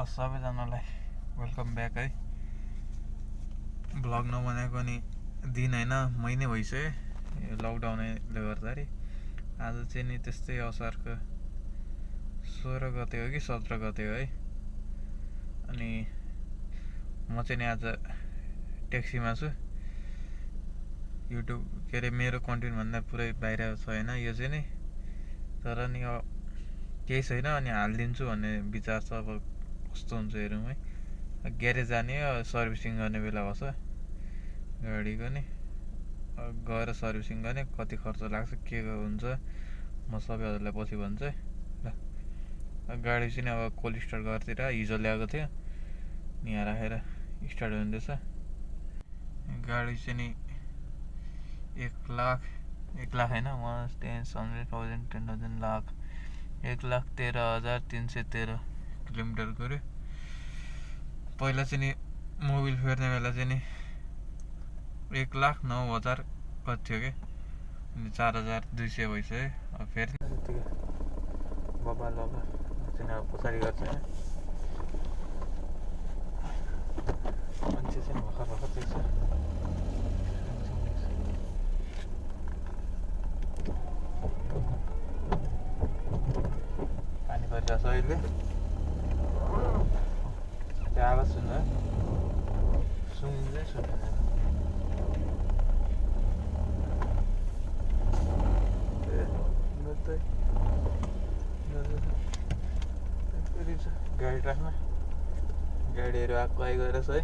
सबैजनालाई welcome back है। Blog नबनाएको नि दिन होइन महिनै भइसक्यो यो लकडाउनले गर्दाखेरि। आज चाहिँ नि त्यस्तै असारको 16 गते हो कि 17 गते हो है। अनि म चाहिँ नि आज ट्याक्सीमा छु। युट्युब के अरे मेरो कन्टेन्ट भन्दा पुरै बाहिर छ होइन यो चाहिँ नि, तर नि केही छैन अनि हालिदिन्छु भन्ने विचार छ। अब कस्तो हुन्छ हेरौँ है। ग्यारेज जाने सर्भिसिङ गर्ने बेला भएछ गाडीको नि, गएर सर्भिसिङ गर्ने कति खर्च लाग्छ के हुन्छ म सबैहरूलाई पछि भन्छु है ल। गाडी चाहिँ अब कोल्ड स्टार्ट गरेर हिजो ल्याएको थियो नि, यहाँ राखेर स्टार्ट हुँदैछ। गाडी चाहिँ नि 1 लाख होइन 1,10,000 10,000 लाख 1,13,313 किलोमिटर गऱ्यो। पहिला चाहिँ नि मोबिल फेर्ने बेला चाहिँ नि 1,09,000 कति थियो कि, अनि 4,200 भइसक्यो। अब फेरि बबाल चाहिँ अब पछाडि गर्छ मान्छे चाहिँ भर्खर देख्छ। पानी परिरहेछ अहिले, त्यो आवाज सुन्नु है, सुन्दै सुन्दैन। गाडी राख्न, गाडीहरू आएको आइगएछ है।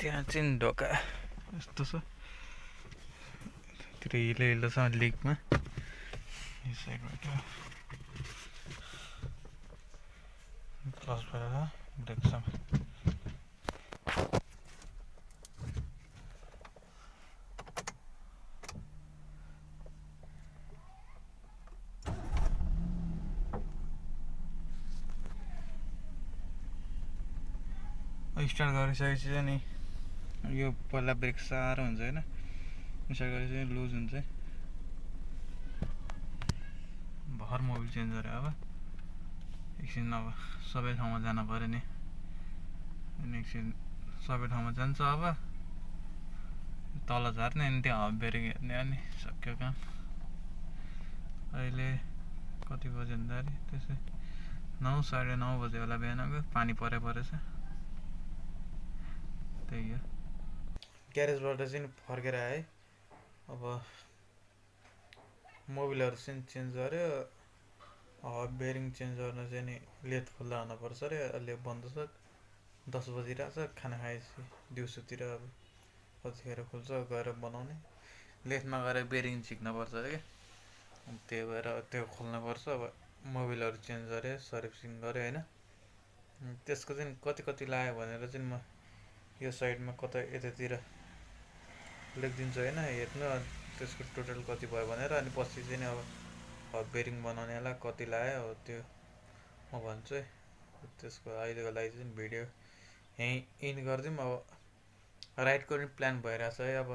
त्यहाँ चाहिँ ढोका यस्तो छ, त्यो हिलो हिलो छ लिकमा यो साइडबाट क्लच भएर ब्रेकसम्म। स्टार्ट गरिसकेपछि चाहिँ नि यो पहिला ब्रेक साह्रो हुन्छ होइन, स्टार्ट गरेपछि लुज हुन्छ। भर मोबिल चेन्ज गरेँ अब एकछिन, अब सबै ठाउँमा जानु पऱ्यो नि, अनि एकछिन सबै ठाउँमा जान्छ। अब तल झार्ने अनि त्यहाँ हब बेरिङ हेर्ने अनि सक्यो काम। अहिले कति बज्यो भन्दाखेरि त्यसै 9 साढे 9 बज्यो होला बिहानको, पानी परेछ त्यही हो। ग्यारेजबाट चाहिँ फर्केर आएँ, अब मोबिलहरू चाहिँ चेन्ज गऱ्यो, हब बेरिङ चेन्ज गर्न चाहिँ नि लेथ खुल्ला हुनुपर्छ अरे, अहिले बन्द छ, 10 बजिरहेछ। खाना खाएपछि दिउँसोतिर अब कतिखेर खुल्छ गएर बनाउने। लेथमा गएर बेरिङ झिक्नुपर्छ अरे क्या, त्यही भएर त्यो खोल्नुपर्छ। अब मोबिलहरू चेन्ज गरेँ, सर्भिसिङ गरेँ होइन। त्यसको चाहिँ कति लाग्यो भनेर चाहिँ म यो साइडमा कता यतातिर लेखिदिन्छु होइन, हेर्नु त्यसको टोटल कति भयो भनेर। अनि पछि चाहिँ अब हब बेरिङ बनाउनेलाई कति लाग्यो हो त्यो म भन्छु है। त्यसको अहिलेको लागि चाहिँ भिडियो यहीँ इन गरिदिउँ। अब राइडको पनि प्लान भइरहेछ है, अब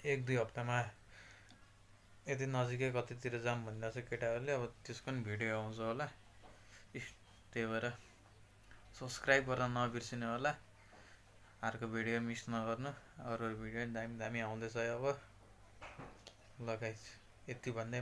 1-2 हप्तामा यति नजिकै कतितिर जाऊँ भनिरहेछ केटाहरूले। अब त्यसको पनि भिडियो आउँछ होला, त्यही भएर सब्सक्राइब गर्न नबिर्सिनु होला, अर्को भिडियो मिस नगर्नु। अरू भिडियो दामी आउँदैछ अब। लगाइस् यति भन्दै